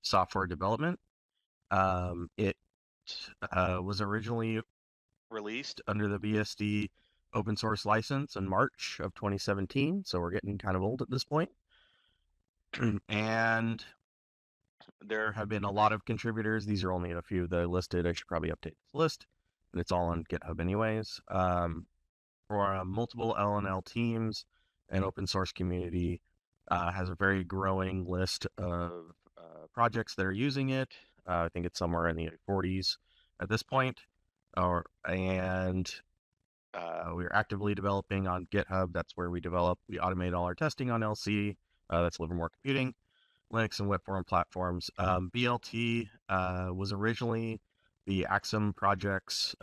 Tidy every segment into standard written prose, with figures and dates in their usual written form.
software development. It was originally released under the BSD open source license in March of 2017, so we're getting kind of old at this point. And there have been a lot of contributors. These are only a few that I listed. I should probably update this list, but it's all on GitHub anyways. For multiple LLNL teams and open source community has a very growing list of projects that are using it. I think it's somewhere in the 40s at this point. And we're actively developing on GitHub. That's where we automate all our testing on LC. That's Livermore Computing, Linux and web form platforms. BLT was originally the Axum projects,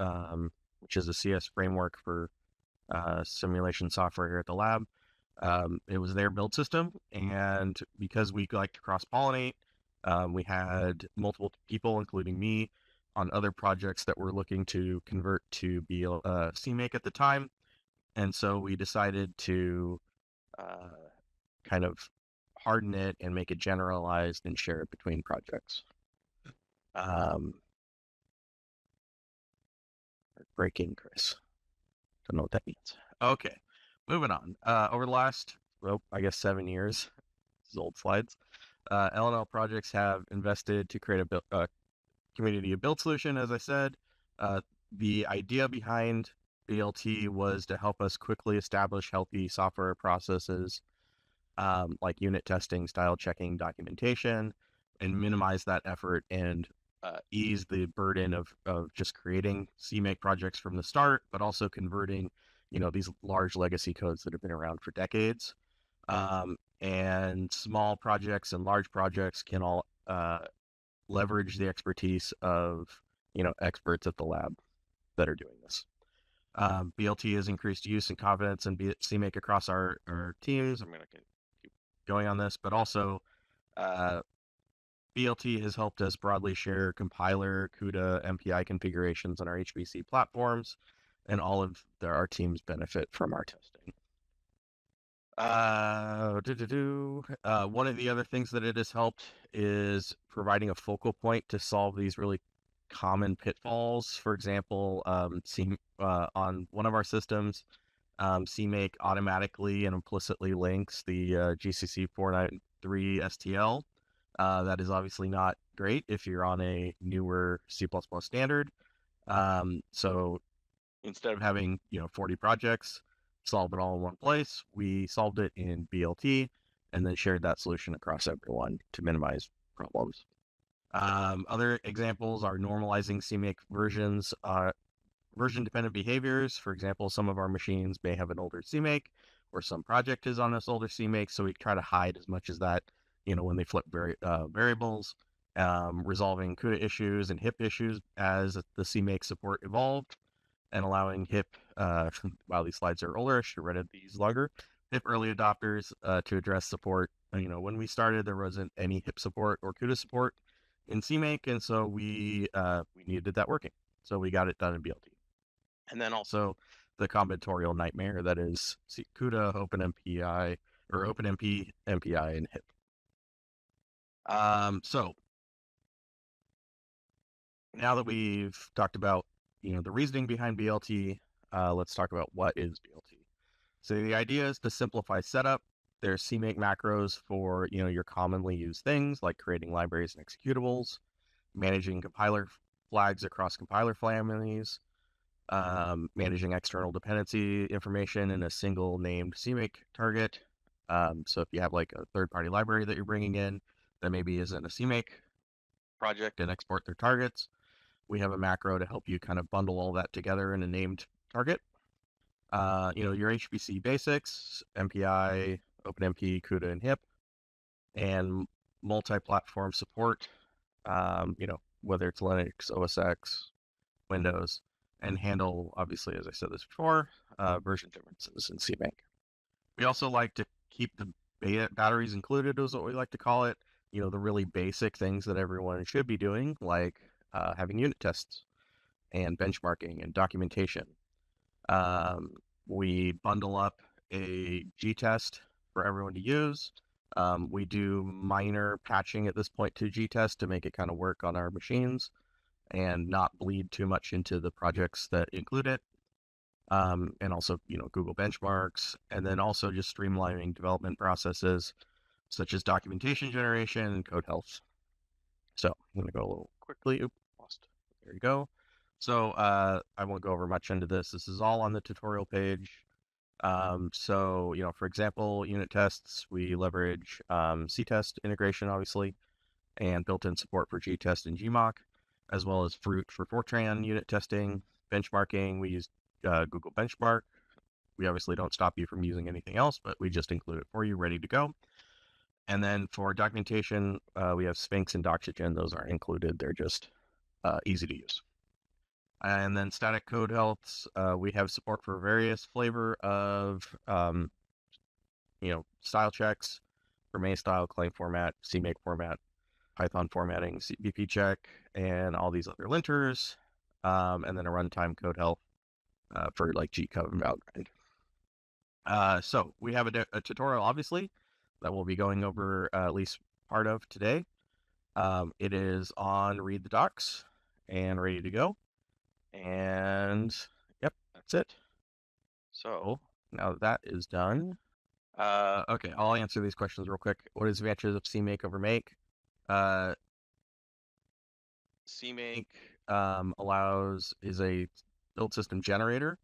which is a CS framework for simulation software here at the lab. It was their build system, and because we like to cross-pollinate, we had multiple people, including me, on other projects that were looking to convert to CMake at the time, and so we decided to kind of harden it and make it generalized and share it between projects. Breaking, Chris. Don't know what that means. Okay, moving on. Over the last, I guess 7 years, these old slides, LLNL projects have invested to create a community build solution, as I said. The idea behind BLT was to help us quickly establish healthy software processes like unit testing, style checking, documentation, and minimize that effort and ease the burden of just creating CMake projects from the start, but also converting, these large legacy codes that have been around for decades. And small projects and large projects can all leverage the expertise of, experts at the lab that are doing this. BLT has increased use and confidence in CMake across our teams. I'm going to keep going on this, but also BLT has helped us broadly share compiler, CUDA, MPI configurations on our HPC platforms, and all of our teams benefit from our testing. One of the other things that it has helped is providing a focal point to solve these really common pitfalls. For example, on one of our systems, CMake automatically and implicitly links the GCC 493 STL. That is obviously not great if you're on a newer C++ standard. So instead of having 40 projects solve it all in one place, we solved it in BLT and then shared that solution across everyone to minimize problems. Other examples are normalizing CMake versions, version-dependent behaviors. For example, some of our machines may have an older CMake, or some project is on this older CMake, so we try to hide as much as that, when they flip variables, resolving CUDA issues and HIP issues as the CMake support evolved, and allowing HIP, while these slides are older, I should have read these longer, HIP early adopters to address support. When we started, there wasn't any HIP support or CUDA support in CMake, and so we needed that working. So we got it done in BLT. And then also the combinatorial nightmare that is CUDA, OpenMPI, or OpenMP, MPI, and HIP. So now that we've talked about the reasoning behind BLT, let's talk about what is BLT. So the idea is to simplify setup. There's CMake macros for your commonly used things like creating libraries and executables, managing compiler flags across compiler families, managing external dependency information in a single named CMake target. So if you have like a third-party library that you're bringing in that maybe isn't a CMake project and export their targets, we have a macro to help you kind of bundle all that together in a named target. Your HPC basics, MPI, OpenMP, CUDA, and HIP, and multi-platform support, whether it's Linux, OS X, Windows, and handle, obviously, as I said this before, version differences in CMake. We also like to keep the batteries included, is what we like to call it. The really basic things that everyone should be doing, like having unit tests and benchmarking and documentation. We bundle up a G-test for everyone to use. We do minor patching at this point to G-Test to make it kind of work on our machines and not bleed too much into the projects that include it. And also, Google benchmarks, and then also just streamlining development processes such as documentation generation and code health. So I'm going to go a little quickly. Oop, lost. There you go. So I won't go over much into this. This is all on the tutorial page. So, for example, unit tests, we leverage C-test integration, obviously, and built-in support for G-test and Gmock, as well as Fruit for Fortran unit testing. Benchmarking, we use Google Benchmark. We obviously don't stop you from using anything else, but we just include it for you, ready to go. And then for documentation, we have Sphinx and Doxygen. Those aren't included. They're just easy to use. And then static code healths, we have support for various flavor of, style checks for May style, claim format, CMake format, Python formatting, CBP check, and all these other linters. And then a runtime code health for like G-code and Valgrind. So we have a tutorial, obviously, that we'll be going over at least part of today. It is on Read the Docs and ready to go. And yep, that's it. So now that is done. Okay, I'll answer these questions real quick. What is the advantage of CMake over Make? CMake is a build system generator.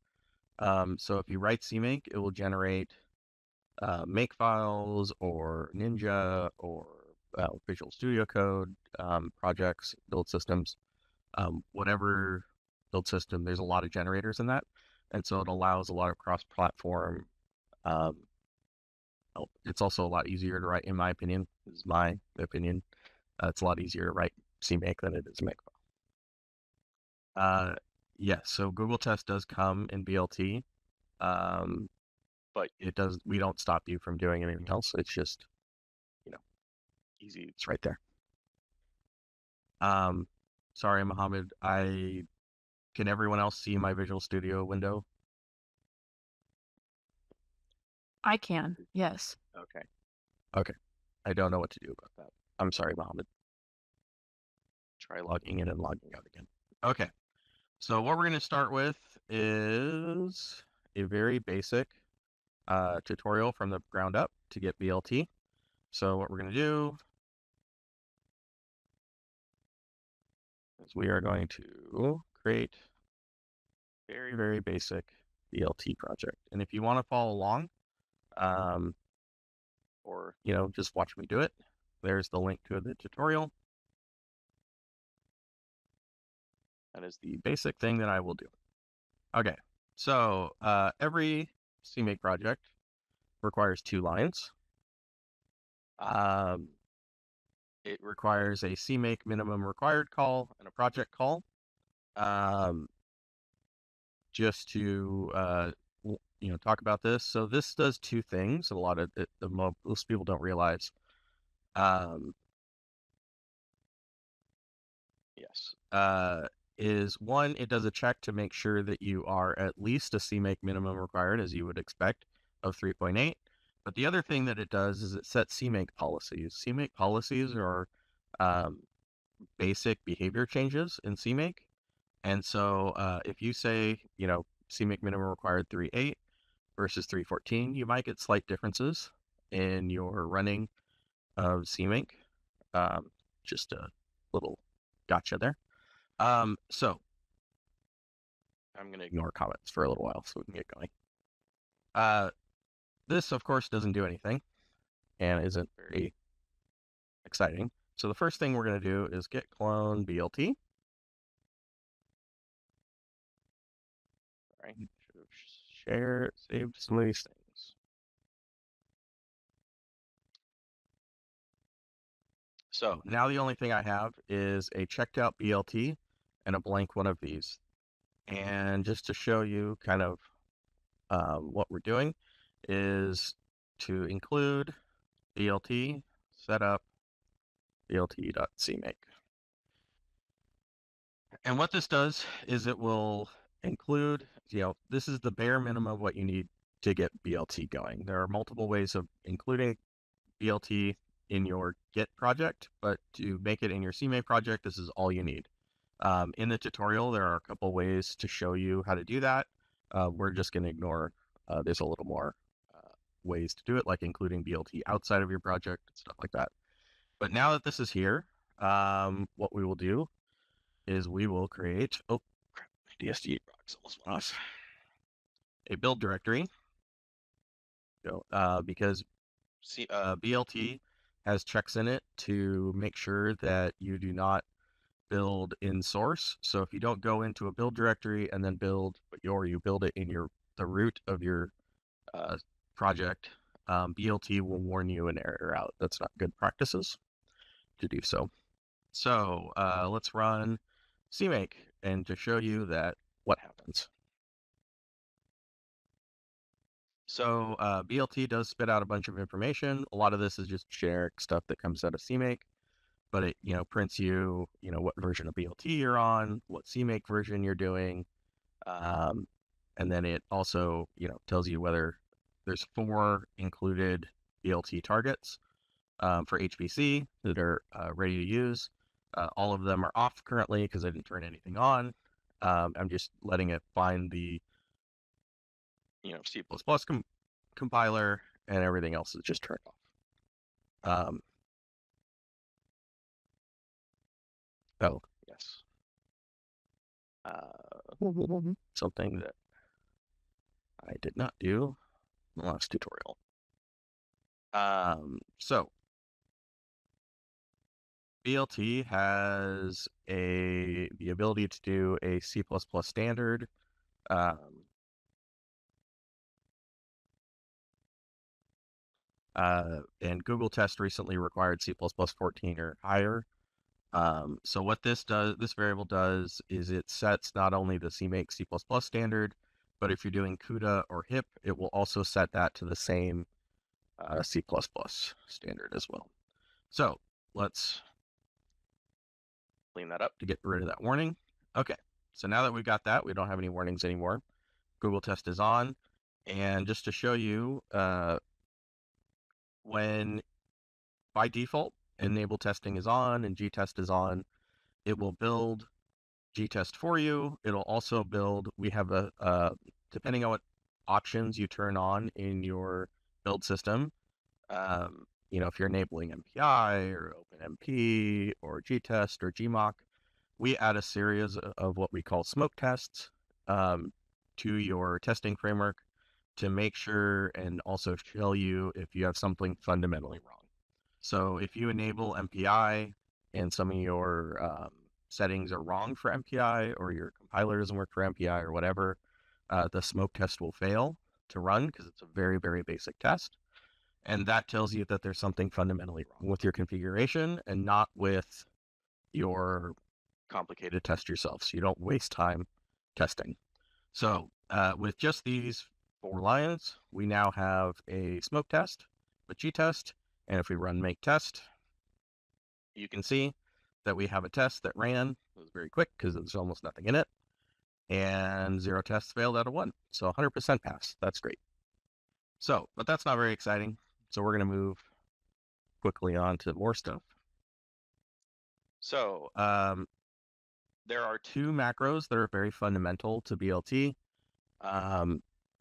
So if you write CMake, it will generate make files or Ninja or Visual Studio Code projects, build systems, whatever build system. There's a lot of generators in that, and so it allows a lot of cross-platform. It's also a lot easier to write, in my opinion. This is my opinion. It's a lot easier to write CMake than it is Makefile. Yes, so Google Test does come in BLT, but we don't stop you from doing anything else. It's just, easy. It's right there. Sorry, Mohammed. Can everyone else see my Visual Studio window? I can, yes. Okay. I don't know what to do about that. I'm sorry, Mohammed. Try logging in and logging out again. Okay. So what we're going to start with is a very basic tutorial from the ground up to get BLT. So what we're going to do is we are going to create a very, very basic BLT project. And if you want to follow along, or, just watch me do it, there's the link to the tutorial. That is the basic thing that I will do. Okay, so every CMake project requires 2 lines. It requires a CMake minimum required call and a project call. Just to talk about this. So this does 2 things. A lot of most people don't realize. Yes. Is one, it does a check to make sure that you are at least a CMake minimum required, as you would expect, of 3.8. But the other thing that it does is it sets CMake policies. CMake policies are basic behavior changes in CMake. And so if you say, CMake minimum required 3.8 versus 3.14, you might get slight differences in your running of CMake. Just a little gotcha there. So I'm going to ignore comments for a little while so we can get going. This, of course, doesn't do anything and isn't very exciting. So the first thing we're going to do is git clone BLT. All right, should have saved some of these things. So now the only thing I have is a checked out BLT and a blank one of these. And just to show you kind of what we're doing is to include BLT setup blt.cmake. And what this does is it will include, this is the bare minimum of what you need to get BLT going. There are multiple ways of including BLT in your Git project, but to make it in your CMake project, this is all you need. In the tutorial, there are a couple ways to show you how to do that. We're just going to ignore, there's a little more ways to do it, like including BLT outside of your project and stuff like that. But now that this is here, what we will do is we will create, oh, crap, my DSD box almost went off, a build directory. Because BLT has checks in it to make sure that you do not build in source. So if you don't go into a build directory and then build, or you build it in the root of your project, BLT will warn you an error out. That's not good practices to do so. So let's run CMake and to show you that what happens. So BLT does spit out a bunch of information. A lot of this is just generic stuff that comes out of CMake, but it prints you what version of BLT you're on, what CMake version you're doing, and then it also tells you whether there's 4 included BLT targets for HPC that are ready to use. All of them are off currently because I didn't turn anything on. I'm just letting it find the C++ compiler, and everything else is just turned off. Oh, yes. Something that I did not do in the last tutorial. So BLT has the ability to do a C++ standard. And Google Test recently required C++ 14 or higher. So what this variable does is it sets not only the CMake C++ standard, but if you're doing CUDA or HIP, it will also set that to the same C++ standard as well. So let's clean that up to get rid of that warning. Okay, so now that we've got that, we don't have any warnings anymore. Google Test is on. And just to show you, when by default, enable testing is on and G-test is on, it will build G-test for you. It'll also build, we have depending on what options you turn on in your build system, if you're enabling MPI or OpenMP or G-test or Gmock, we add a series of what we call smoke tests to your testing framework to make sure and also show you if you have something fundamentally wrong. So if you enable MPI and some of your settings are wrong for MPI, or your compiler doesn't work for MPI or whatever, the smoke test will fail to run because it's a very, very basic test. And that tells you that there's something fundamentally wrong with your configuration and not with your complicated test yourself. So you don't waste time testing. So with just these 4 lines, we now have a smoke test with G-test. And if we run make test, you can see that we have a test that ran. It was very quick because there's almost nothing in it. And 0 tests failed out of 1. So 100% pass. That's great. So, but that's not very exciting. So we're going to move quickly on to more stuff. So there are 2 macros that are very fundamental to BLT.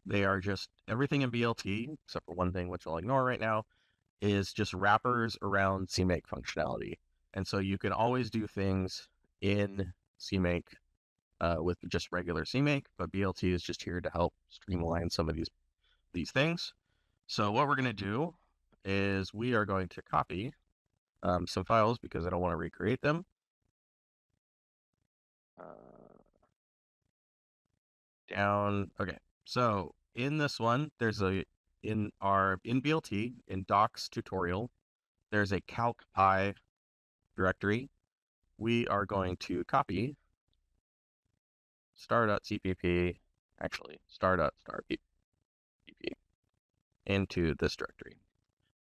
They are just everything in BLT, except for one thing, which I'll ignore right now, is just wrappers around CMake functionality. And so you can always do things in CMake with just regular CMake, but BLT is just here to help streamline some of these things. So what we're going to do is we are going to copy some files because I don't want to recreate them. Down. Okay. So in this one, there's in BLT in docs tutorial, there's a calc.py directory. We are going to copy star.cpp, actually star.starpp into this directory.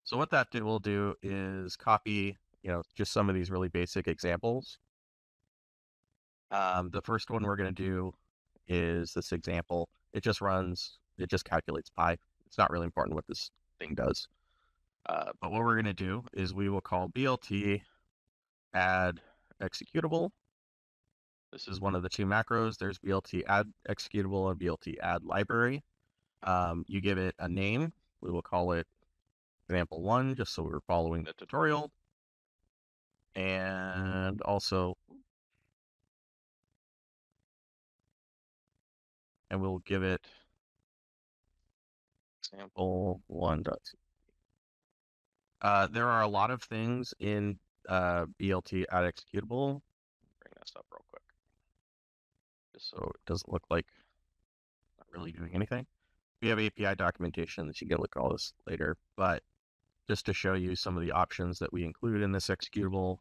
So what that will do is copy, just some of these really basic examples. The first one we're going to do is this example. It just calculates pi. It's not really important what this thing does. But what we're going to do is we will call BLT add executable. This is one of the two macros. There's BLT add executable and BLT add library. You give it a name. We will call it example 1, just so we're following the tutorial. And also, and we'll give it example 1.2. There are a lot of things in BLT add executable. Bring this up real quick, just so it doesn't look like not really doing anything. We have API documentation that you can look at all this later, but just to show you some of the options that we include in this executable,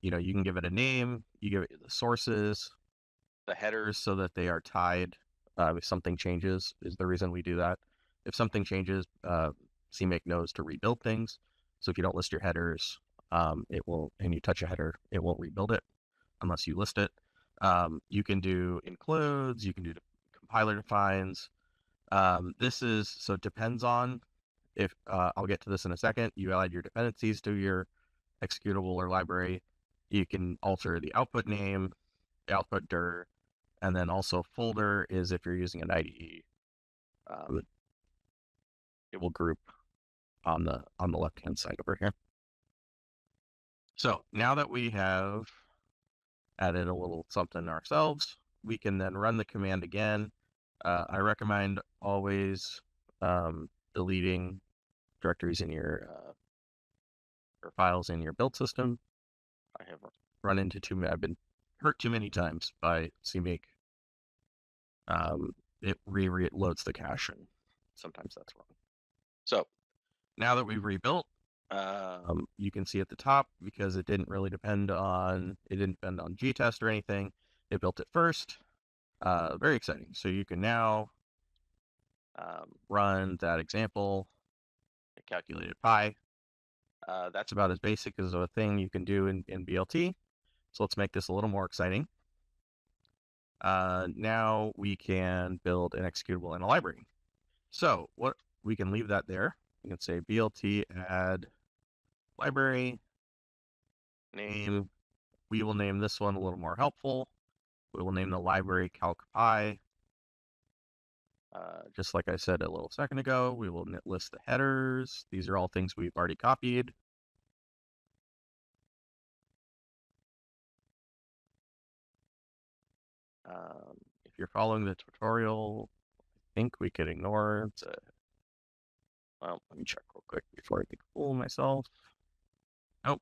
you can give it a name, you give it the sources, the headers, so that they are tied. If something changes is the reason we do that. If something changes, CMake knows to rebuild things. So if you don't list your headers, it will, and you touch a header, it won't rebuild it unless you list it. You can do includes, you can do compiler defines. So it depends on if, I'll get to this in a second. You add your dependencies to your executable or library. You can alter the output name, the output dir, and then also folder is if you're using an IDE. It will group on the left-hand side over here. So now that we have added a little something ourselves, we can then run the command again. I recommend always deleting directories in your or files in your build system. I have run into I've been hurt too many times by CMake. It reloads the cache, and sometimes that's wrong. So now that we've rebuilt, you can see at the top, because it didn't depend on Gtest or anything. It built it first. Very exciting. So you can now run that example. It calculated pi. That's about as basic as a thing you can do in BLT. So let's make this a little more exciting. Now we can build an executable in a library. So we can leave that there. You can say BLT add library name. We will name this one a little more helpful. We will name the library calcpi. Just like I said a little second ago, we will list the headers. These are all things we've already copied. If you're following the tutorial, I think we could ignore the, well, let me check real quick before I get fool myself. Nope,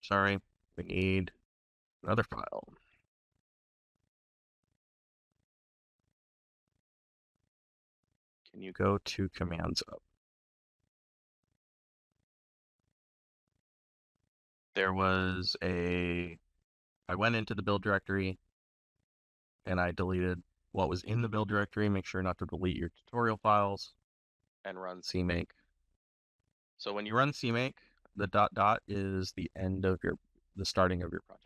sorry, we need another file. Can you go to commands up? I went into the build directory and I deleted what was in the build directory. Make sure not to delete your tutorial files, and run CMake. So when you run CMake, the ... is the end of the starting of your project.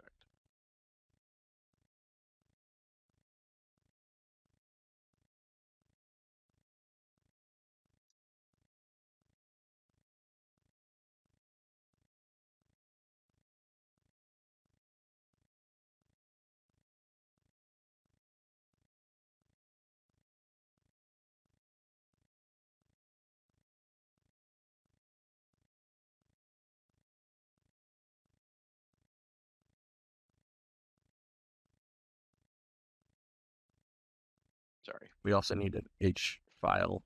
Sorry, we also need an H file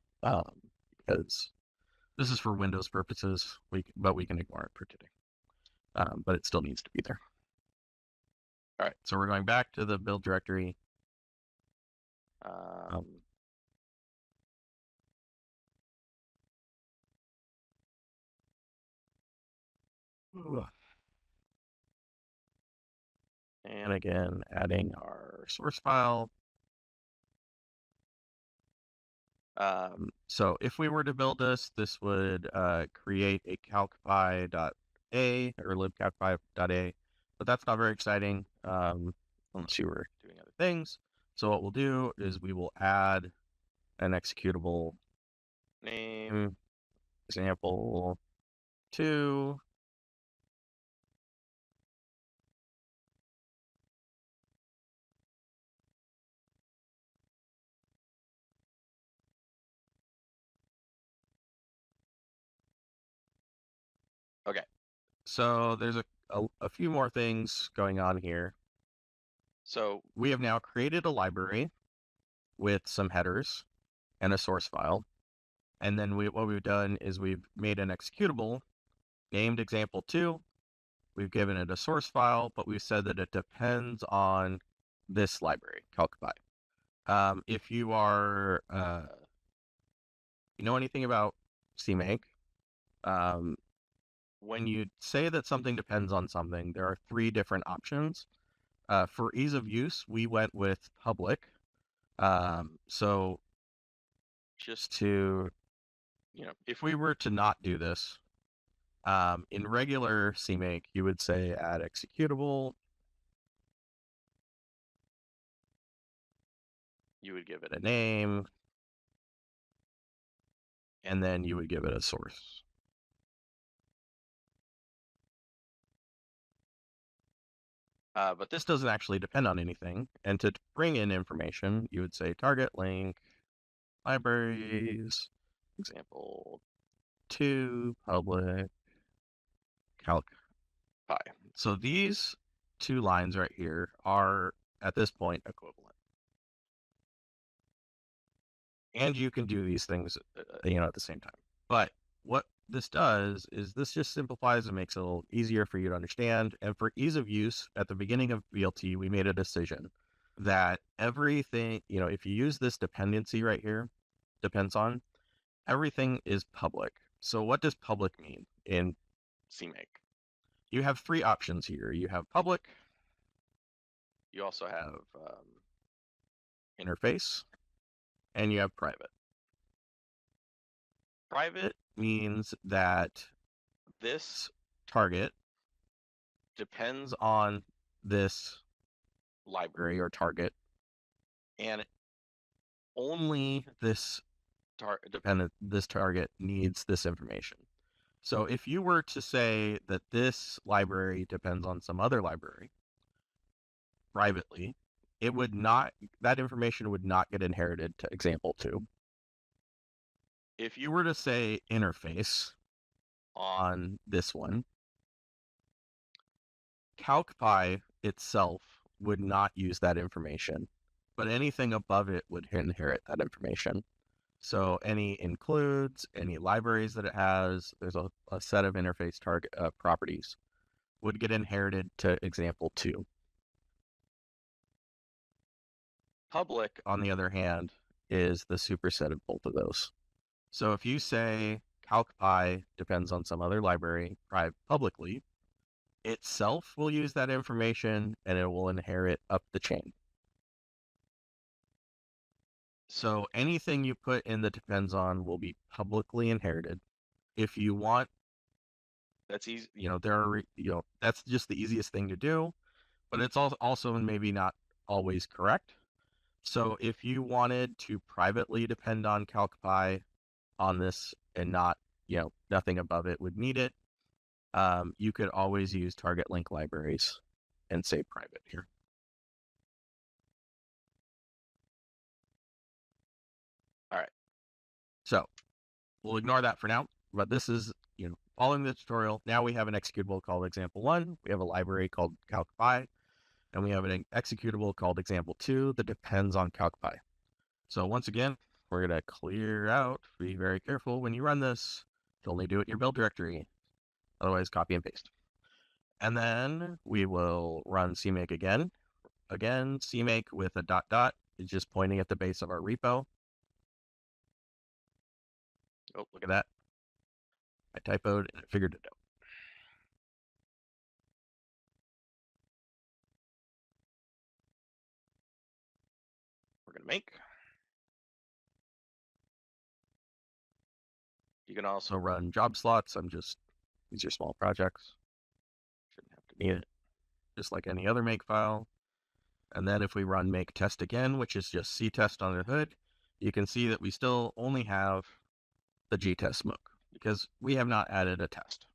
because this is for Windows purposes, but we can ignore it for today. But it still needs to be there. All right, so we're going back to the build directory. And again, adding our source file. So if we were to build this would create a calcpi.a or libcalcpi.a, but that's not very exciting unless you were doing other things. So what we'll do is we will add an executable name example 2. Okay, so there's a few more things going on here. So we have now created a library with some headers and a source file. And then what we've done is we've made an executable named example2. We've given it a source file, but we've said that it depends on this library, CalcPy. If you are, you know anything about CMake, when you say that something depends on something, there are 3 different options. For ease of use, we went with public. So just to, if we were to not do this, in regular CMake, you would say add executable. You would give it a name, and then you would give it a source. But this doesn't actually depend on anything. And to bring in information, you would say target link, libraries, example 2, public, calc pi. So these 2 lines right here are, at this point, equivalent. And you can do these things, at the same time. But what this does is this just simplifies and makes it a little easier for you to understand. And for ease of use, at the beginning of BLT, we made a decision that everything, if you use this dependency right here, depends on, everything is public. So what does public mean in CMake? You have 3 options here. You have public. You also have interface, and you have private. Private means that this target depends on this library or target, and only this target needs this information. So if you were to say that this library depends on some other library privately, that information would not get inherited to example 2. If you were to say interface on this one, CalcPy itself would not use that information, but anything above it would inherit that information. So any includes, any libraries that it has, there's a set of interface target properties would get inherited to example 2. Public, on the other hand, is the superset of both of those. So if you say CalcPy depends on some other library publicly, itself will use that information and it will inherit up the chain. So anything you put in the depends on will be publicly inherited. If you want, that's easy. That's just the easiest thing to do, but it's also maybe not always correct. So if you wanted to privately depend on CalcPy on this and not, nothing above it would need it, you could always use target link libraries and say private here. All right. So we'll ignore that for now, but this is, following the tutorial. Now we have an executable called example1. We have a library called CalcPy, and we have an executable called example2 that depends on CalcPy. So once again, we're going to clear out. Be very careful when you run this. You only do it in your build directory. Otherwise, copy and paste. And then we will run CMake again. Again, CMake with a ... is just pointing at the base of our repo. Oh, look at that. I typoed and it figured it out. We're going to make. You can also run job slots. These are small projects. Shouldn't have to need it. Just like any other make file. And then if we run make test again, which is just ctest on the hood, you can see that we still only have the gtest smoke. because we have not added a test.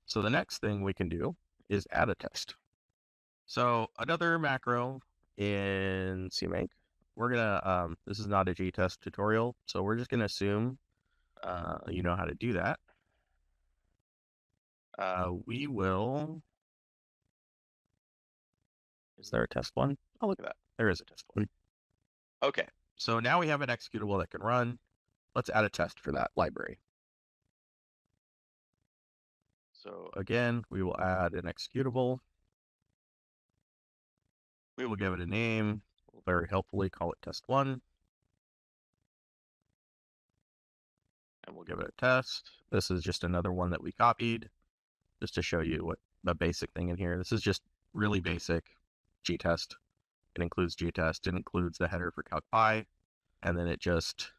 So the next thing we can do is add a test. So another macro in CMake, we're gonna, this is not a G-test tutorial, so we're just gonna assume you know how to do that. We will, is there a test one? Oh, look at that. There is a test one. Okay, so now we have an executable that can run. Let's add a test for that library. So again, we will add an executable. We will give it a name. We'll very helpfully call it test1. And we'll give it a test. This is just another one that we copied just to show you what the basic thing in here. This is just really basic G-test. It includes G-test. It includes the header for calc pi. And then it just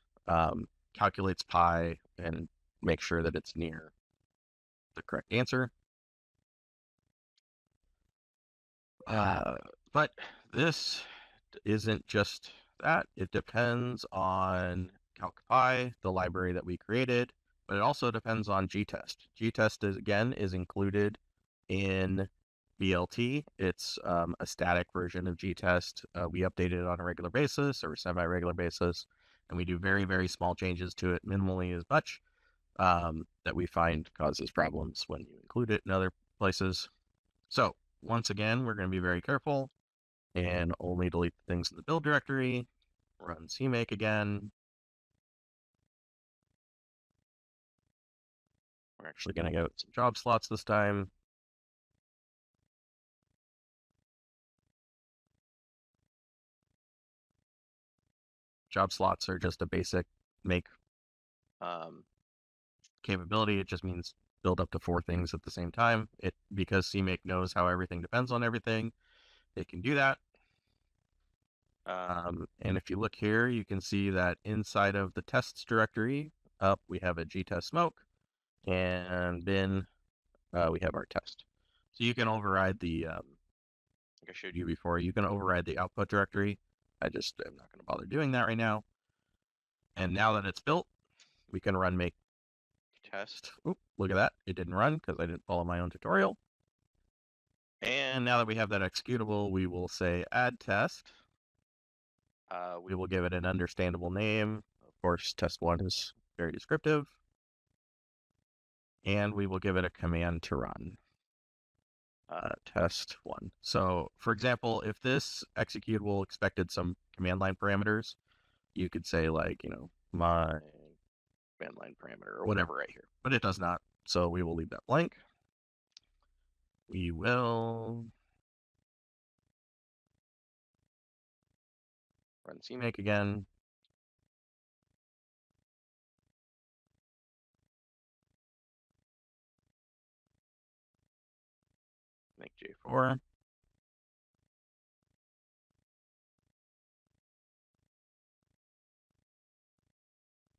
calculates pi and makes sure that it's near the correct answer. But this isn't just that. It depends on calc pi, the library that we created, but it also depends on G-test. G-test is included in BLT. It's a static version of G-test. We update it on a regular basis or semi-regular basis, and we do very, very small changes to it, minimally as much, that we find causes problems when you include it in other places. So once again, we're going to be very careful and only delete the things in the build directory. Run CMake again. We're actually going to go with some job slots this time. Job slots are just a basic make capability. It just means build up to 4 things at the same time. Because CMake knows how everything depends on everything, it can do that. And if you look here, you can see that inside of the tests directory, up we have a gtest smoke, and bin we have our test. So you can override the, like I showed you before, you can override the output directory. I just am not going to bother doing that right now. And now that it's built, we can run make test. Oop, look at that. It didn't run because I didn't follow my own tutorial. And now that we have that executable, we will say add test. We will give it an understandable name. Of course, test1 is very descriptive. And we will give it a command to run. Test1. So, for example, if this executable expected some command line parameters, you could say like, my command line parameter or whatever right here. But it does not, so we will leave that blank. We will run CMake again. Make J4.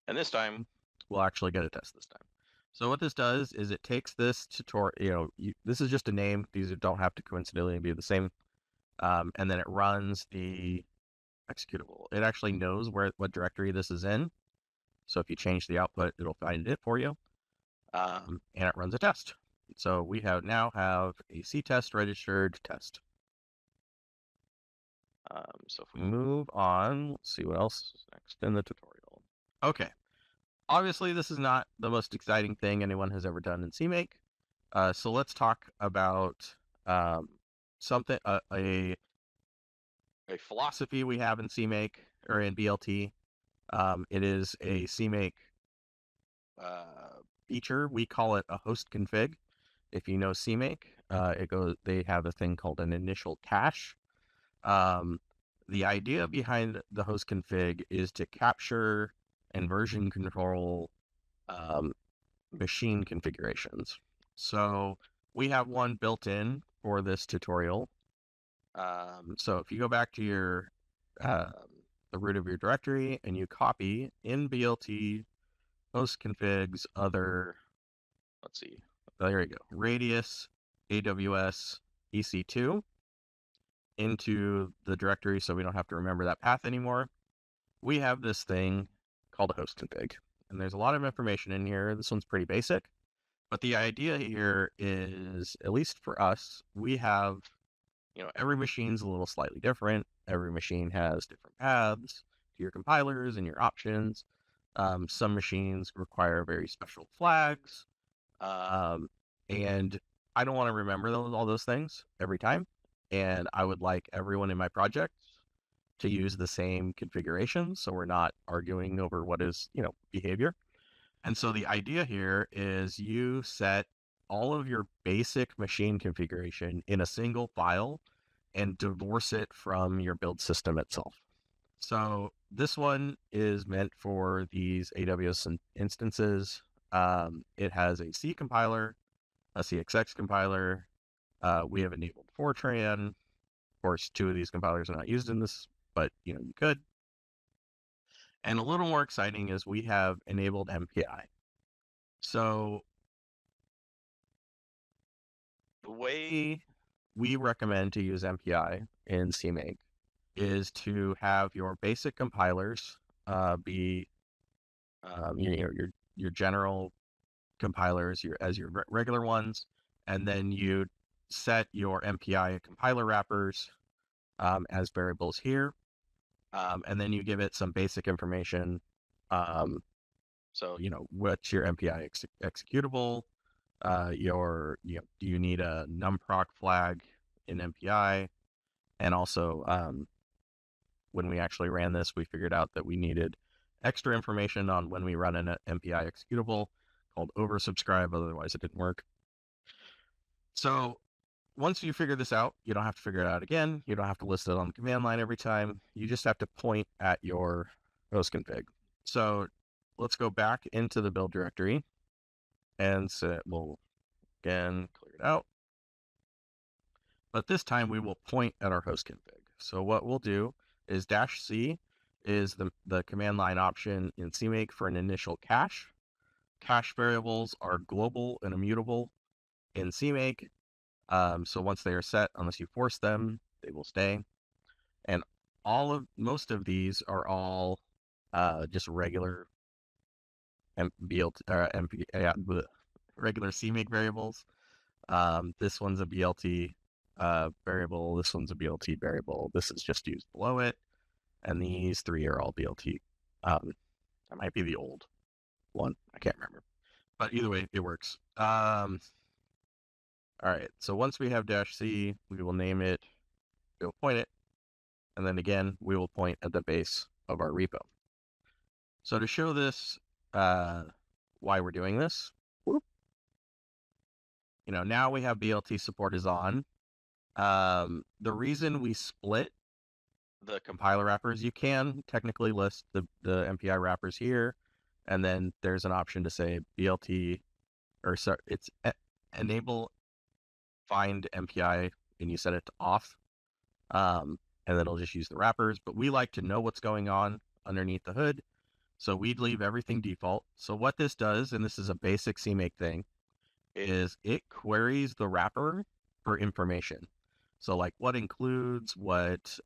And this time, we'll actually get a test this time. So what this does is it takes this tutorial, this is just a name. These don't have to coincidentally be the same. And then it runs the executable. It actually knows what directory this is in. So if you change the output, it'll find it for you. And it runs a test. So we now have a C-test registered test. So if we move on, let's see what else is next in the tutorial. Okay. Obviously, this is not the most exciting thing anyone has ever done in CMake. So let's talk about something, a philosophy we have in CMake or in BLT. It is a CMake feature. We call it a host config. If you know CMake, they have a thing called an initial cache. The idea behind the host config is to capture and version control machine configurations. So we have one built in for this tutorial. So if you go back to your the root of your directory and you copy in BLT host configs other, let's see, there you go, radius AWS EC2 into the directory so we don't have to remember that path anymore. We have this thing called a host config. and there's a lot of information in here. This one's pretty basic, but the idea here is, at least for us, we have, every machine's a little slightly different. Every machine has different paths to your compilers and your options. Some machines require very special flags. And I don't want to remember all those things every time. And I would like everyone in my project to use the same configuration, so we're not arguing over what is, behavior. And so the idea here is you set all of your basic machine configuration in a single file and divorce it from your build system itself. So this one is meant for these AWS instances. It has a C compiler, a CXX compiler. We have enabled Fortran. Of course, two of these compilers are not used in this, but you could. And a little more exciting is we have enabled MPI. So the way we recommend to use MPI in CMake is to have your basic compilers be your general compilers, your regular ones, and then you set your MPI compiler wrappers as variables here, and then you give it some basic information. So what's your MPI executable? Do you need a numproc flag in MPI? And also, when we actually ran this, we figured out that we needed extra information on when we run an MPI executable called oversubscribe, otherwise it didn't work. So once you figure this out, you don't have to figure it out again. You don't have to list it on the command line every time. You just have to point at your host config. So let's go back into the build directory and we'll again clear it out. But this time we will point at our host config. So what we'll do is -c is the command line option in CMake for an initial cache. Cache variables are global and immutable in CMake. So once they are set, unless you force them, they will stay. And most of these are all just regular regular CMake variables. This one's a BLT variable. This one's a BLT variable. This is just used below it. And these three are all BLT. That might be the old one. I can't remember. But either way, it works. All right. So once we have -c, we will name it. We'll point it. And then again, we will point at the base of our repo. So to show this, why we're doing this, now we have BLT support is on. The reason we split the compiler wrappers, you can technically list the MPI wrappers here, and then there's an option to say BLT, or sorry, it's enable find MPI, and you set it to off, and then it'll just use the wrappers. But we like to know what's going on underneath the hood, so we'd leave everything default. So what this does, and this is a basic CMake thing, is it queries the wrapper for information. So like what includes, what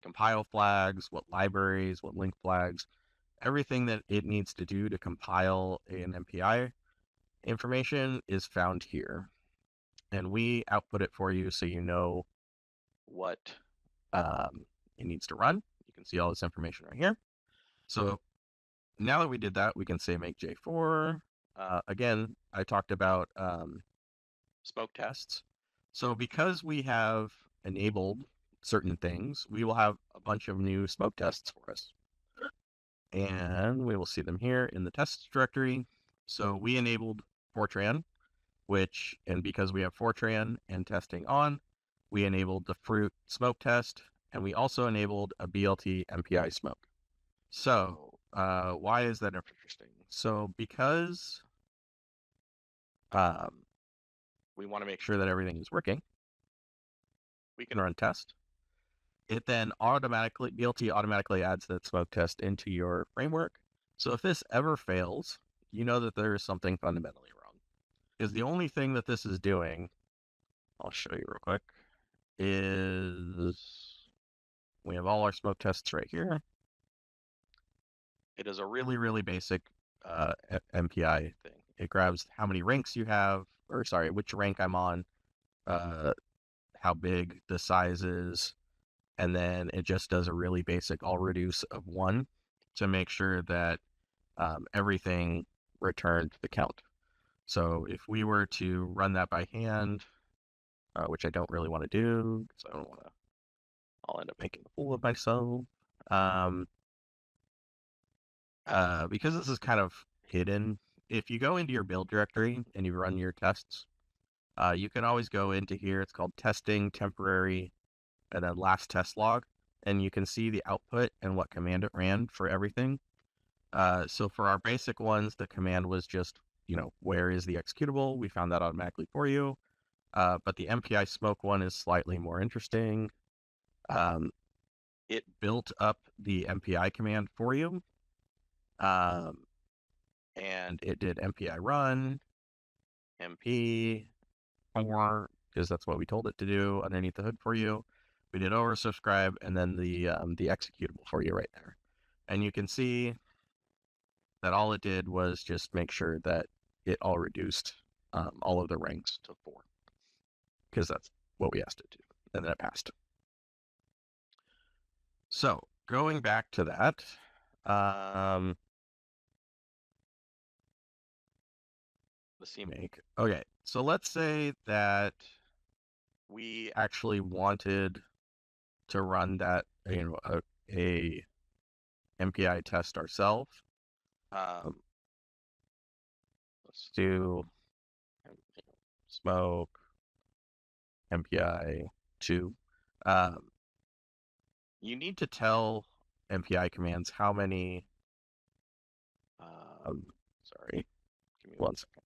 compile flags, what libraries, what link flags, everything that it needs to do to compile an MPI information is found here. And we output it for you so you know what it needs to run. You can see all this information right here. So now that we did that, we can say make J4. Again, I talked about smoke tests. So because we have enabled certain things, we will have a bunch of new smoke tests for us. And we will see them here in the tests directory. So we enabled Fortran, and because we have Fortran and testing on, we enabled the fruit smoke test, and we also enabled a BLT MPI smoke. So why is that interesting? So because we want to make sure that everything is working, we can run test. It then BLT automatically adds that smoke test into your framework. So if this ever fails, you know that there is something fundamentally wrong. Because the only thing that this is doing, I'll show you real quick, is we have all our smoke tests right here. It is a really, really basic MPI thing. It grabs how many ranks you have, or sorry, which rank I'm on, uh, how big the size is, and then it just does a really basic all reduce of 1 to make sure that everything returned the count. So if we were to run that by hand, which I don't really want to do, because I don't want to, I'll end up making a fool of myself. Um, because this is kind of hidden, if you go into your build directory and you run your tests, you can always go into here. It's called testing temporary and then last test log, and you can see the output and what command it ran for everything. So for our basic ones, the command was just, where is the executable? We found that automatically for you. But the MPI smoke one is slightly more interesting. It built up the MPI command for you. And it did MPI run, MP, or, because that's what we told it to do underneath the hood for you. We did oversubscribe, and then the executable for you right there. And you can see that all it did was just make sure that it all reduced all of the ranks to 4, because that's what we asked it to, and then it passed. So going back to that, the CMake. Okay, so let's say that we actually wanted to run that, a MPI test ourselves. Let's do smoke MPI 2. You need to tell MPI commands how many. Sorry, give me 1 second.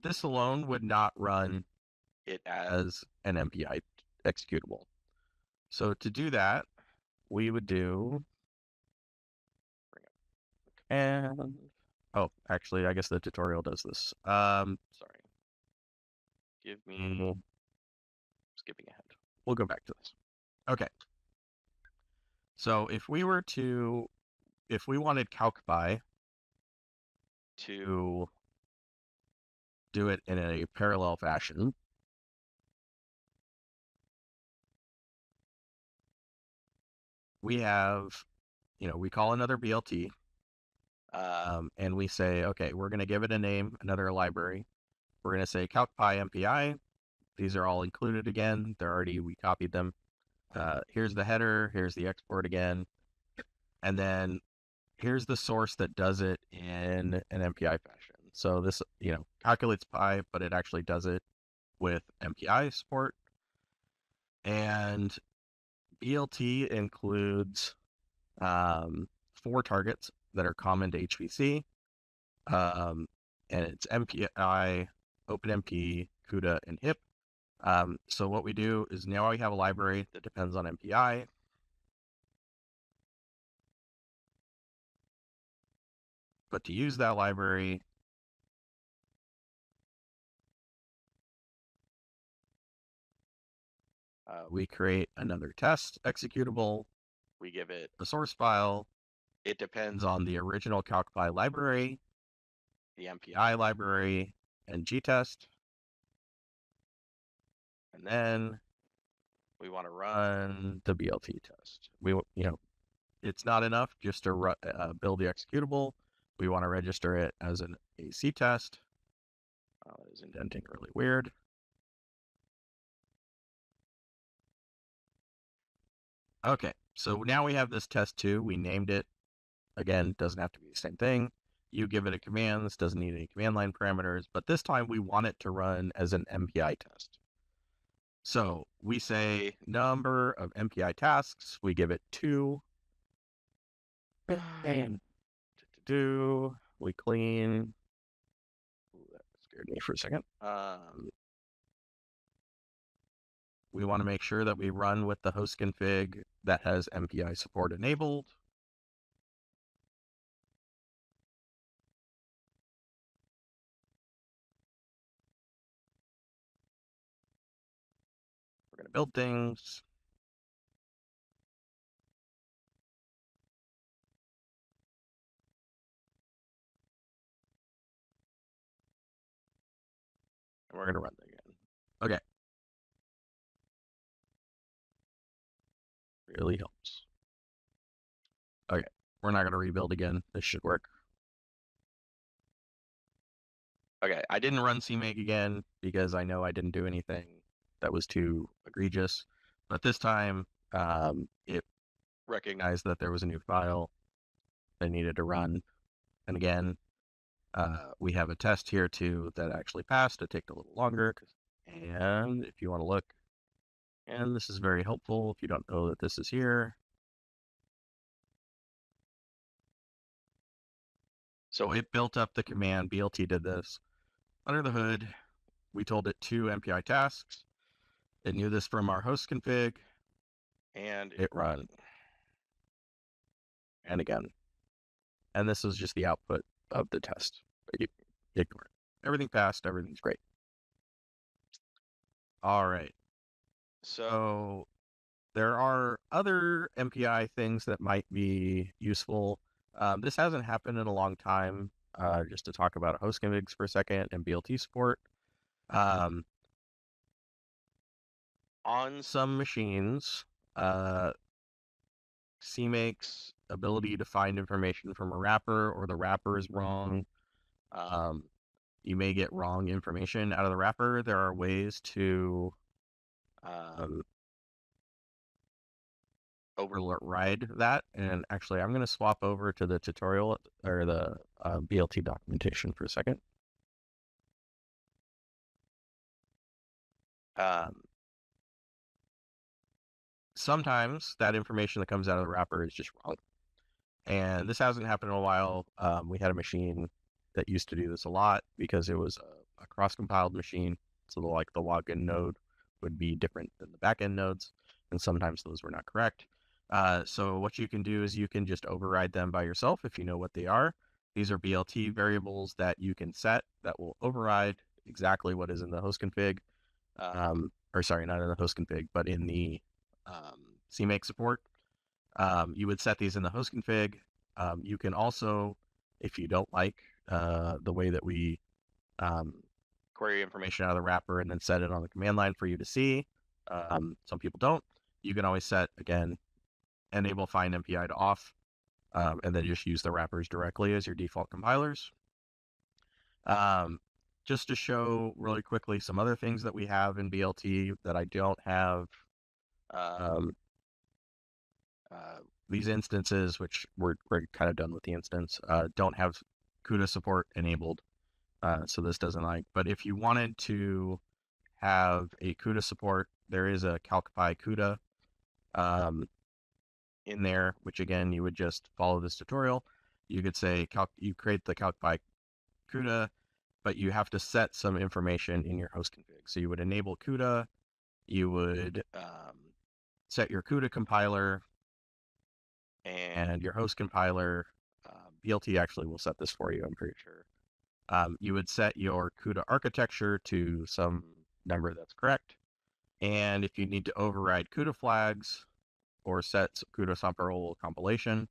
This alone would not run it as an MPI executable. So to do that, we would do, and oh, actually, I guess the tutorial does this. Sorry. Give me, skipping ahead. We'll go back to this. Okay. So if we wanted CalcBy to do it in a parallel fashion, we have, we call another BLT, and we say, okay, we're going to give it a name, another library. We're going to say CalcPy MPI. These are all included again. We copied them. Here's the header. Here's the export again. And then here's the source that does it in an MPI fashion. So this, calculates pi, but it actually does it with MPI support. And BLT includes 4 targets that are common to HPC. And it's MPI, OpenMP, CUDA, and HIP. So what we do is now we have a library that depends on MPI. But to use that library, we create another test executable. We give it a source file. It depends on the original CalcPy library, the MPI library, and gtest. And then we want to run the BLT test. It's not enough just to build the executable. We want to register it as an AC test. It is indenting really weird. Okay, so now we have this test 2. We named it. Again, doesn't have to be the same thing. You give it a command. This doesn't need any command line parameters, but this time we want it to run as an MPI test. So we say number of MPI tasks. We give it 2. We clean. Ooh, that scared me for a second. We want to make sure that we run with the host config that has MPI support enabled. We're going to build things. And we're going to run that again. Okay. Really helps. Okay. We're not going to rebuild again. This should work. Okay. I didn't run CMake again because I know I didn't do anything that was too egregious. But this time, it recognized that there was a new file that needed to run. And again, we have a test here too that actually passed. It took a little longer. And if you want to look, and this is very helpful if you don't know that this is here. So it built up the command. BLT did this. Under the hood, we told it 2 MPI tasks. It knew this from our host config, and it run. And again. And this is just the output of the test. But you ignore it. Everything passed. Everything's great. All right. So there are other MPI things that might be useful. This hasn't happened in a long time. Just to talk about host configs for a second and BLT support. On some machines, CMake's ability to find information from a wrapper, or the wrapper is wrong. You may get wrong information out of the wrapper. There are ways to override that. And actually, I'm going to swap over to the tutorial or the BLT documentation for a second. Sometimes that information that comes out of the wrapper is just wrong. And this hasn't happened in a while. We had a machine that used to do this a lot because it was a cross-compiled machine. So the login node would be different than the backend nodes. And sometimes those were not correct. So what you can do is you can just override them by yourself if you know what they are. These are BLT variables that you can set that will override exactly what is in the host config. Or sorry, not in the host config, but in the CMake support. You would set these in the host config. You can also, if you don't like the way that we query information out of the wrapper and then set it on the command line for you to see, some people don't, you can always set, again, enable find MPI to off, and then just use the wrappers directly as your default compilers. Just to show really quickly some other things that we have in BLT that I don't have. These instances, which we're kind of done with the instance, don't have CUDA support enabled. So this doesn't but if you wanted to have a CUDA support, there is a calcpy CUDA in there, which again, you would just follow this tutorial. You could say you create the calcpy CUDA, but you have to set some information in your host config. So you would enable CUDA, you would set your CUDA compiler, and your host compiler. BLT actually will set this for you, I'm pretty sure. You would set your CUDA architecture to some number that's correct. And if you need to override CUDA flags or set CUDA sample compilation,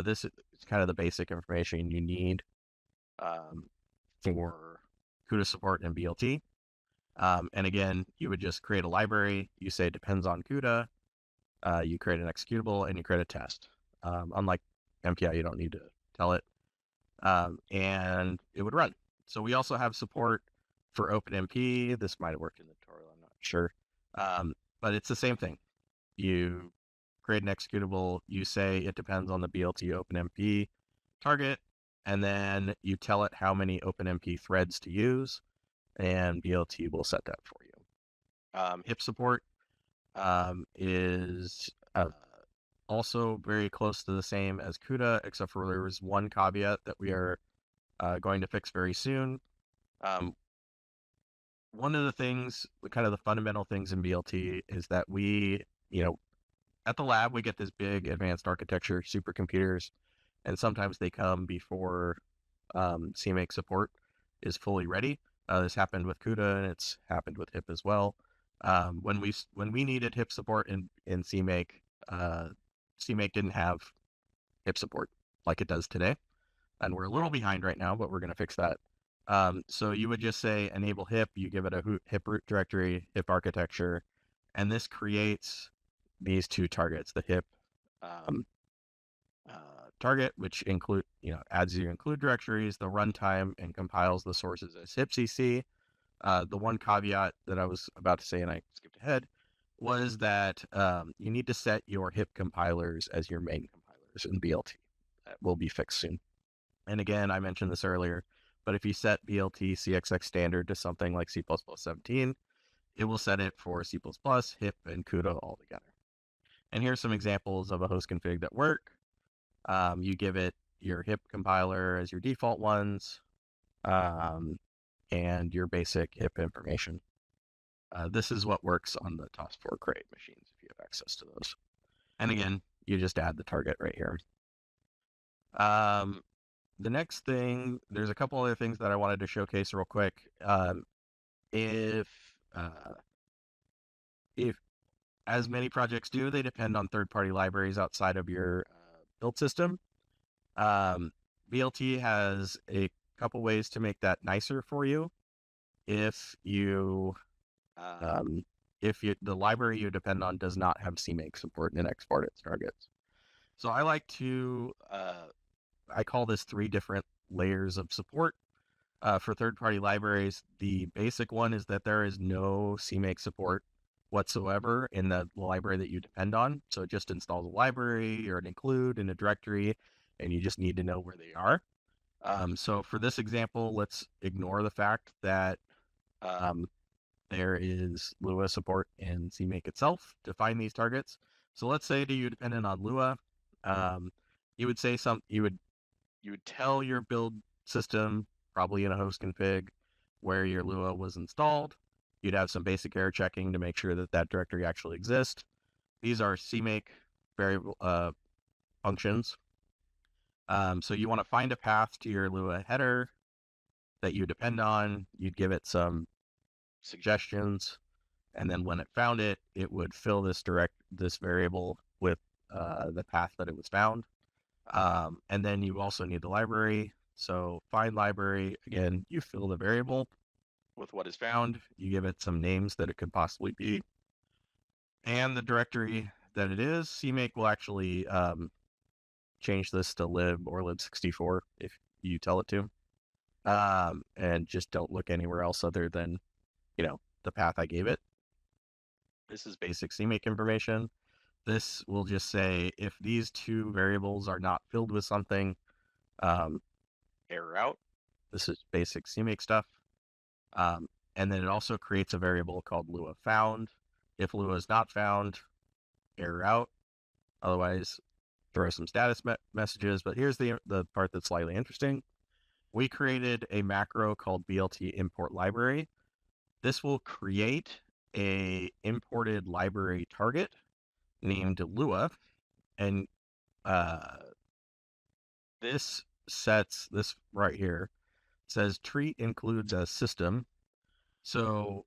this is kind of the basic information you need for CUDA support and BLT. And again, you would just create a library. You say depends on CUDA. You create an executable and you create a test. Unlike MPI, you don't need to tell it. And it would run. So we also have support for OpenMP. This might have worked in the tutorial, I'm not sure. But it's the same thing. You create an executable, you say it depends on the BLT OpenMP target, and then you tell it how many OpenMP threads to use, and BLT will set that for you. HIP support is also very close to the same as CUDA, except for there is one caveat that we are going to fix very soon. One of the things, kind of the fundamental things in BLT is that we, at the lab, we get this big advanced architecture supercomputers, and sometimes they come before CMake support is fully ready. This happened with CUDA, and it's happened with HIP as well. When we needed HIP support in CMake, CMake didn't have HIP support like it does today, and we're a little behind right now, but we're going to fix that. So you would just say enable hip, you give it a hip root directory, hip architecture, and this creates these two targets, the hip um, target, which adds your include directories, the runtime, and compiles the sources as hipcc. The one caveat that I was about to say, and I skipped ahead, was that you need to set your hip compilers as your main compilers in BLT. That will be fixed soon. And again, I mentioned this earlier, but if you set BLT CXX standard to something like C++17, it will set it for C++, HIP, and CUDA all together. And here's some examples of a host config that work. You give it your HIP compiler as your default ones, and your basic HIP information. This is what works on the TOS4 crate machines if you have access to those. And again, you just add the target right here. The next thing, there's a couple other things that I wanted to showcase real quick. If as many projects do, they depend on third-party libraries outside of your build system. BLT has a couple ways to make that nicer for you. If the library you depend on does not have CMake support and export its targets. So I like to I call this 3 different layers of support. For third-party libraries, the basic one is that there is no CMake support whatsoever in the library that you depend on. So it just installs a library or an include in a directory, and you just need to know where they are. So for this example, let's ignore the fact that there is Lua support in CMake itself to find these targets. So let's say that you dependent on Lua. You would say you would tell your build system, probably in a host config, where your Lua was installed. You'd have some basic error checking to make sure that that directory actually exists. These are CMake variable functions. So you want to find a path to your Lua header that you depend on. You'd give it some suggestions, and then when it found it, it would fill this variable with the path that it was found. And then you also need the library. So find library, again, you fill the variable with what is found. You give it some names that it could possibly be. And the directory that it is, CMake will actually change this to lib or lib64 if you tell it to. And just don't look anywhere else other than, the path I gave it. This is basic CMake information. This will just say if these 2 variables are not filled with something, error out. This is basic CMake stuff. And then it also creates a variable called Lua found. If Lua is not found, error out. Otherwise, throw some status messages. But here's the part that's slightly interesting. We created a macro called BLT import library. This will create a imported library target named Lua, and this right here says treat includes a system. So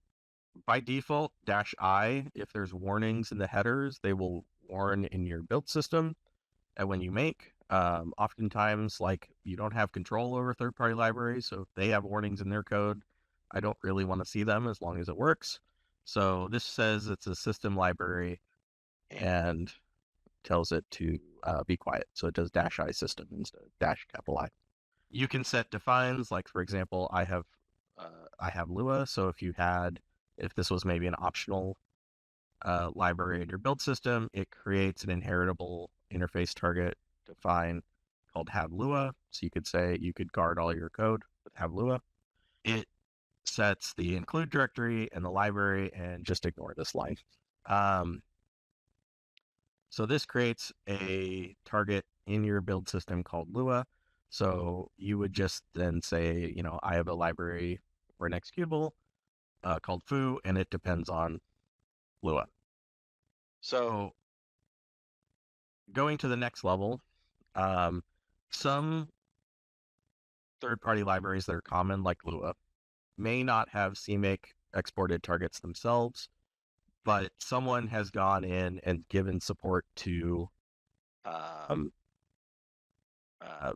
by default, -I, if there's warnings in the headers, they will warn in your build system. And when you make, oftentimes, like, you don't have control over third-party libraries, so if they have warnings in their code, I don't really want to see them as long as it works. So this says it's a system library and tells it to be quiet. So it does -I system instead of -I. You can set defines, like, for example, I have Lua. So if this was maybe an optional library in your build system, it creates an inheritable interface target define called have Lua. So you could guard all your code with have Lua. It sets the include directory and the library, and just ignore this line. So this creates a target in your build system called Lua. So you would just then say, I have a library or an executable called foo, and it depends on Lua. So going to the next level, some third-party libraries that are common, like Lua, may not have CMake exported targets themselves, but someone has gone in and given support to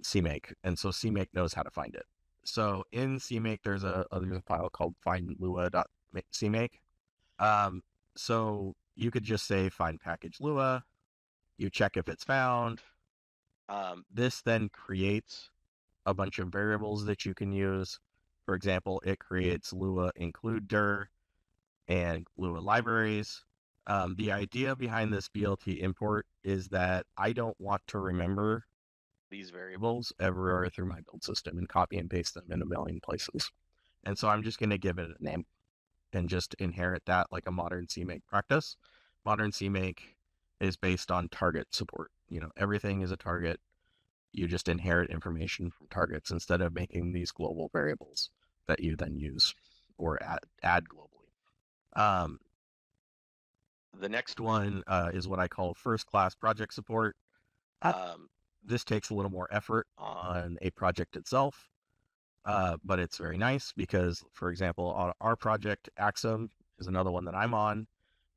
CMake, and so CMake knows how to find it. So in CMake, there's a file called findlua.cmake. Um, so you could just say find package Lua. You check if it's found. This then creates a bunch of variables that you can use. For example, it creates Lua include dir and Lua libraries. The idea behind this BLT import is that I don't want to remember these variables everywhere through my build system and copy and paste them in a million places. And so I'm just going to give it a name and just inherit that like a modern CMake practice. Modern CMake is based on target support. Everything is a target. You just inherit information from targets instead of making these global variables that you then use or add globally. The next one is what I call first class project support. This takes a little more effort on a project itself, but it's very nice because, for example, on our project, Axum is another one that I'm on.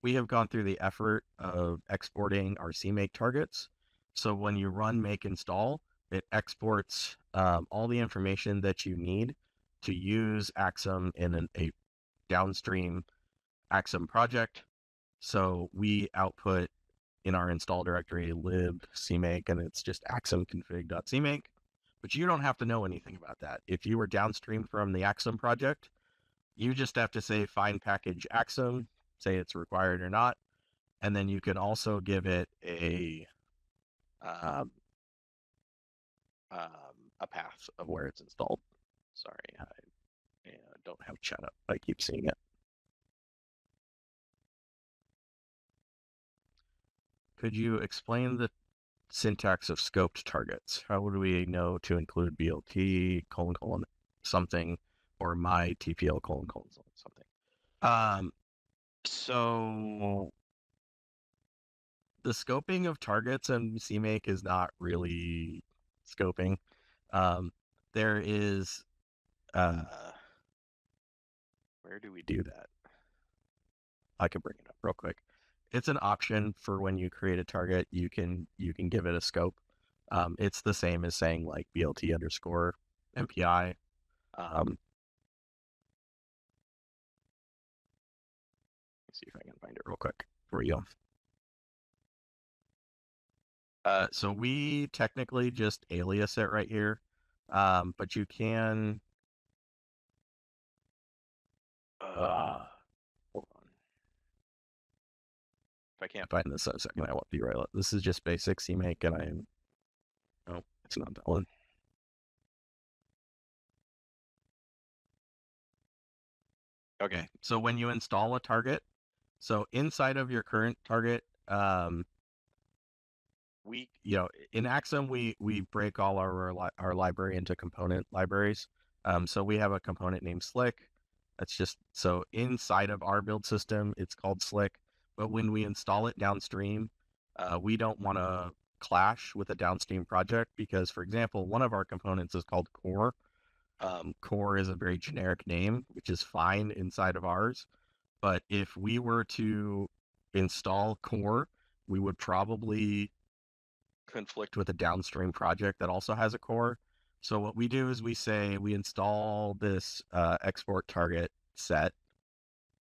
We have gone through the effort of exporting our CMake targets. So when you run make install, it exports all the information that you need to use Axum in a downstream Axum project. So we output in our install directory lib CMake, and it's just axum config.cmake. But you don't have to know anything about that. If you were downstream from the Axum project, you just have to say find package Axum, say it's required or not, and then you can also give it um, a path of where it's installed. Sorry, I don't have chat up. I keep seeing it. Could you explain the syntax of scoped targets? How would we know to include BLT something or my TPL something? So the scoping of targets in CMake is not really scoping. There is where do we do that? I can bring it up real quick. It's an option for when you create a target, you can give it a scope. It's the same as saying like BLT underscore MPI. Let's see if I can find it real quick for you. So we technically just alias it right here, but you can. Hold on. If I can't find this in a second, I won't derail it. This is just basic CMake, and I'm. Oh, it's not that one. Okay, so when you install a target, so inside of your current target, we, in Axum, we break all our library into component libraries. So we have a component named Slick. That's just, so inside of our build system, it's called Slick. But when we install it downstream, we don't want to clash with a downstream project because, for example, one of our components is called Core. Core is a very generic name, which is fine inside of ours. But if we were to install Core, we would probably conflict with a downstream project that also has a core. So what we do is we say we install this export target set,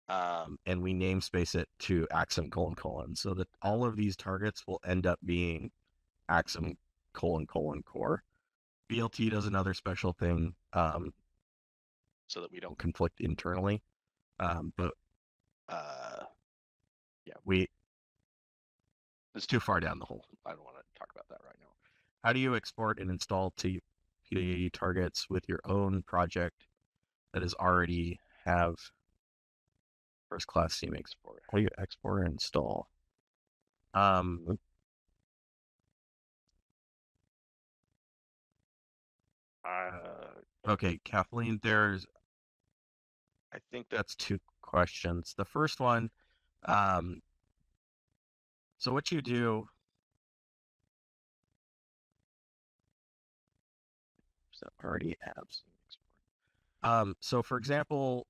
and we namespace it to Axum : so that all of these targets will end up being Axum : core. BLT does another special thing so that we don't conflict internally. But yeah, it's too far down the hole. I don't want to talk about that right now. How do you export and install TPA targets with your own project that is already have first class CMake support? How do you export and install? Okay, Kathleen, I think that's two questions. The first one, so what you do, so already apps. So for example,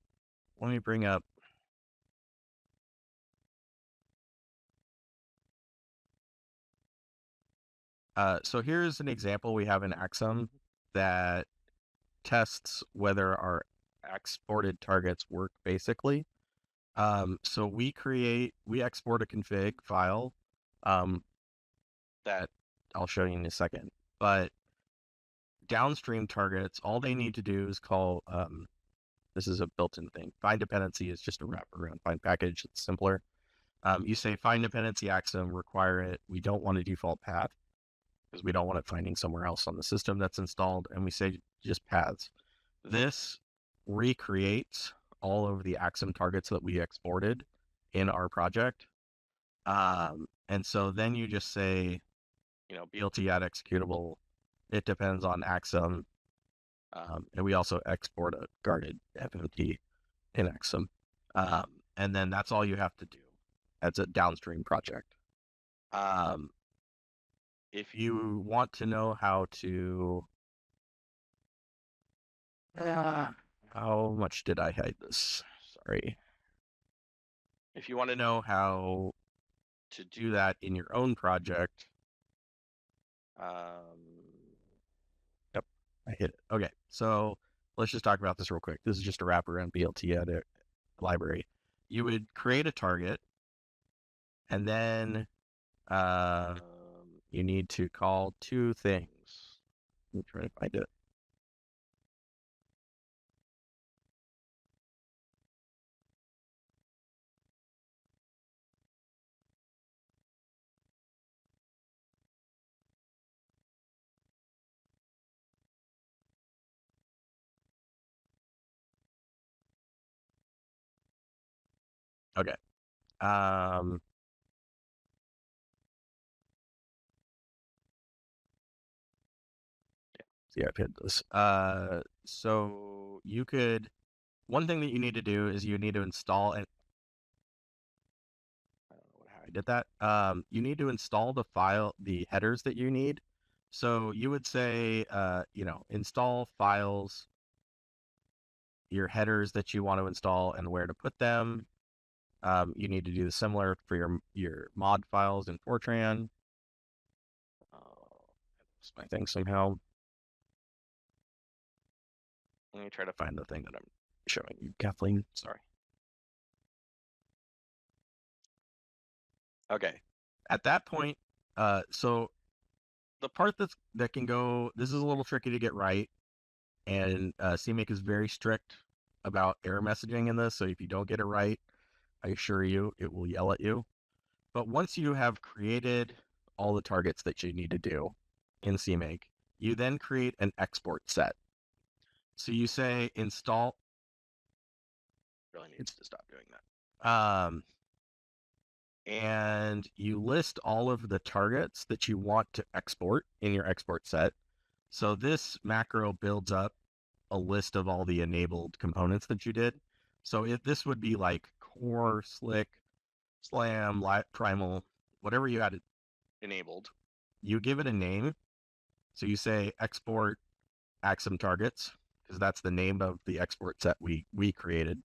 let me bring up, so here's an example we have in Axum that tests whether our exported targets work basically. So we export a config file that I'll show you in a second. But downstream targets, all they need to do is call, this is a built-in thing. Find dependency is just a wrapper around find package. It's simpler. You say find dependency axiom, require it. We don't want a default path because we don't want it finding somewhere else on the system that's installed. And we say just paths. This recreates all of the axiom targets that we exported in our project. And so then you just say, BLT add executable. It depends on axiom. And we also export a guarded FMT in axiom. And then that's all you have to do. That's a downstream project. If you want to know how to, how much did I hide this? Sorry. If you want to know how to do that in your own project, yep, I hit it. Okay, so let's just talk about this real quick. This is just a wrapper around BLT edit library. You would create a target, and then you need to call two things. Let me try to find it. Okay. See, I've hit this. So you could, one thing that you need to do is you need to install, and I don't know how I did that. You need to install the file, the headers that you need. So you would say, install files, your headers that you want to install and where to put them. You need to do the similar for your mod files in Fortran. That's my thing somehow. Let me try to find the thing that I'm showing you, Kathleen. Sorry. Okay. At that point, so the part that can go, this is a little tricky to get right, and CMake is very strict about error messaging in this. So if you don't get it right, I assure you, it will yell at you. But once you have created all the targets that you need to do in CMake, you then create an export set. So you say install. Really needs to stop doing that. And you list all of the targets that you want to export in your export set. So this macro builds up a list of all the enabled components that you did. So if this would be like core, slick, slam, primal, whatever you had enabled, you give it a name. So you say export axiom targets, because that's the name of the export set we created.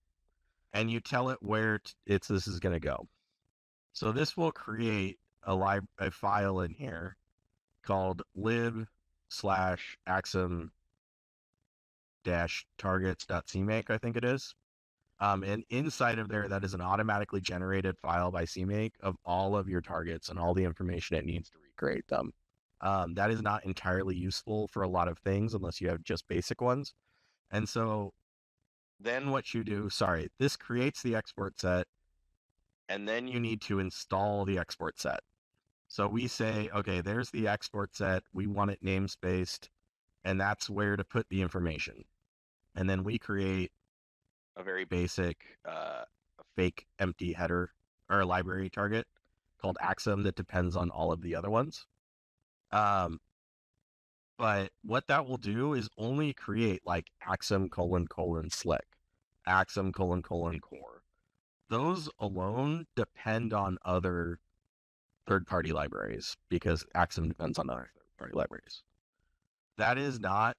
And you tell it where this is going to go. So this will create a file in here called lib/axiom-targets.cmake, I think it is. And inside of there, that is an automatically generated file by CMake of all of your targets and all the information it needs to recreate them. That is not entirely useful for a lot of things unless you have just basic ones. And so then what you do, this creates the export set, and then you need to install the export set. So we say, okay, there's the export set. We want it namespaced, and that's where to put the information. And then we create a very basic fake empty header or library target called axiom that depends on all of the other ones. But what that will do is only create like axiom : slick, axiom : core. Those alone depend on other third-party libraries because axiom depends on other third-party libraries. That is not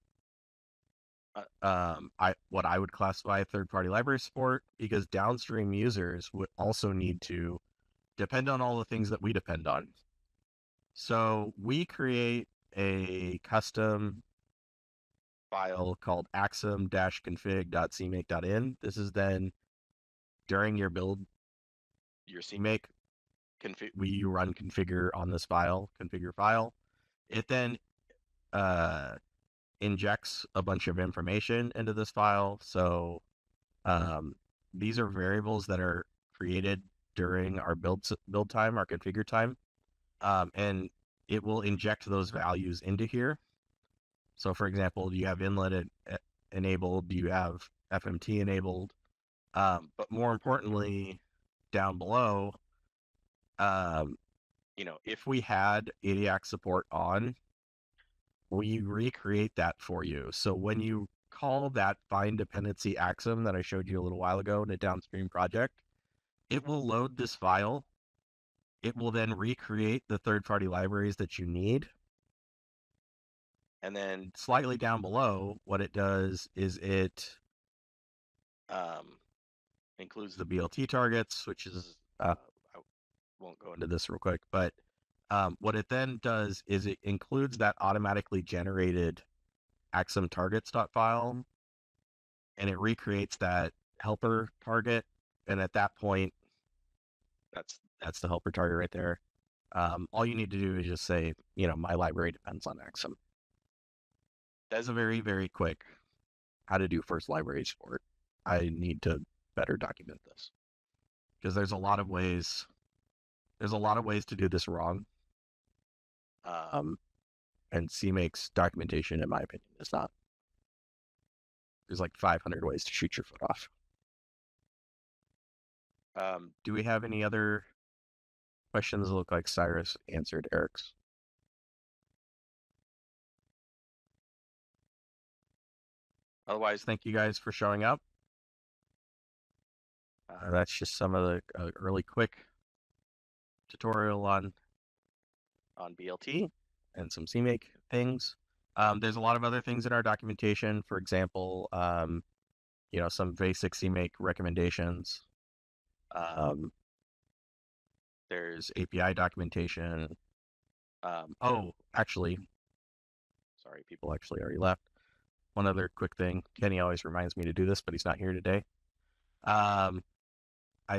what I would classify third-party library support, because downstream users would also need to depend on all the things that we depend on. So we create a custom file called axum-config.cmake.in. This is then during your build, your CMake, we run configure on this file, configure file. It then injects a bunch of information into this file. So these are variables that are created during our build time, our configure time, and it will inject those values into here. So for example, do you have inlet enabled? Do you have FMT enabled? But more importantly, down below, if we had ADAC support on, we recreate that for you. So when you call that find dependency axum that I showed you a little while ago in a downstream project, it will load this file. It will then recreate the third-party libraries that you need. And then slightly down below, what it does is it includes the BLT targets, which is, I won't go into this real quick, but what it then does is it includes that automatically generated axum targets.file, and it recreates that helper target. And at that point, that's the helper target right there. All you need to do is just say, my library depends on axum. That's a very, very quick how to do first library support. I need to better document this because there's a lot of ways to do this wrong. And CMake's documentation, in my opinion, is not. There's like 500 ways to shoot your foot off. Do we have any other questions? That look like Cyrus answered Eric's. Otherwise, thank you guys for showing up. That's just some of the early quick tutorial on BLT and some CMake things. There's a lot of other things in our documentation. For example, some basic CMake recommendations. There's API documentation. Actually, sorry, people actually already left. One other quick thing. Kenny always reminds me to do this, but he's not here today. I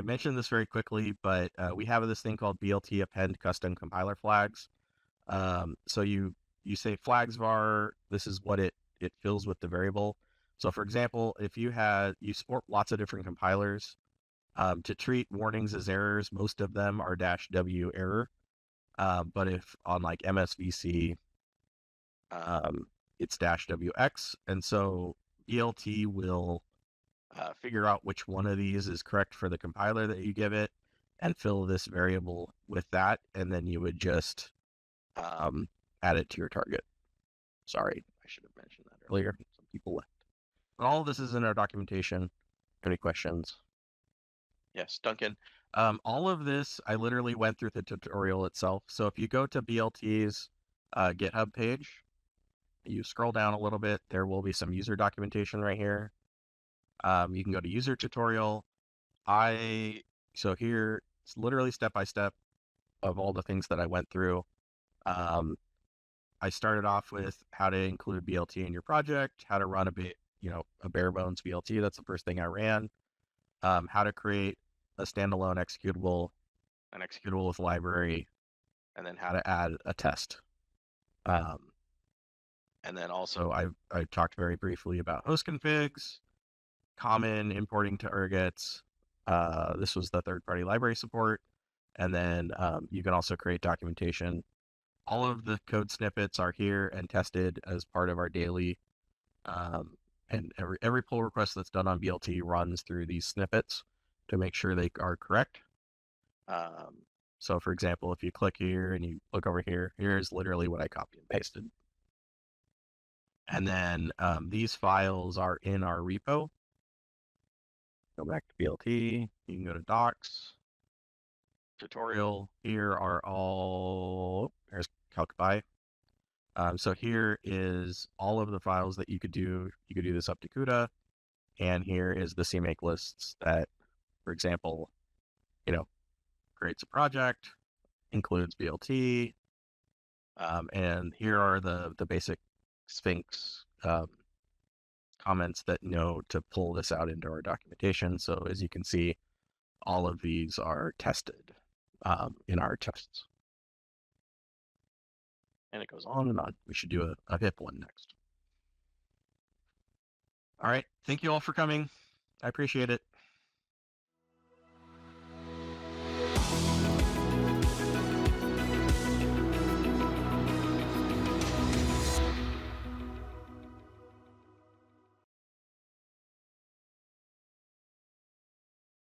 mentioned this very quickly, but we have this thing called BLT append custom compiler flags. So you say flags var, this is what it fills with the variable. So for example, if you support lots of different compilers, to treat warnings as errors, most of them are -w error. But if on like MSVC, it's -wx. And so BLT will figure out which one of these is correct for the compiler that you give it and fill this variable with that. And then you would just add it to your target. Sorry, I should have mentioned that earlier. Some people left. But all of this is in our documentation. Any questions? Yes, Duncan. All of this, I literally went through the tutorial itself. So if you go to BLT's GitHub page, you scroll down a little bit, there will be some user documentation right here. You can go to user tutorial. So here, it's literally step-by-step of all the things that I went through. I started off with how to include BLT in your project, how to run a bare bones BLT. That's the first thing I ran. How to create a standalone executable, an executable with library, and then how to add a test. And then also I talked very briefly about host configs, common importing to ergets. This was the third-party library support. And then you can also create documentation. All of the code snippets are here and tested as part of our daily. And every pull request that's done on BLT runs through these snippets to make sure they are correct. So for example, if you click here and you look over here, here's literally what I copied and pasted. And then these files are in our repo. Go back to BLT. You can go to docs, tutorial. Here are all, there's calc.py. So here is all of the files that you could do. You could do this up to CUDA. And here is the CMake lists that, for example, creates a project, includes BLT. And here are the basic Sphinx comments that know to pull this out into our documentation. So as you can see, all of these are tested in our tests. And it goes on and on. We should do a HIP one next. All right. Thank you all for coming. I appreciate it.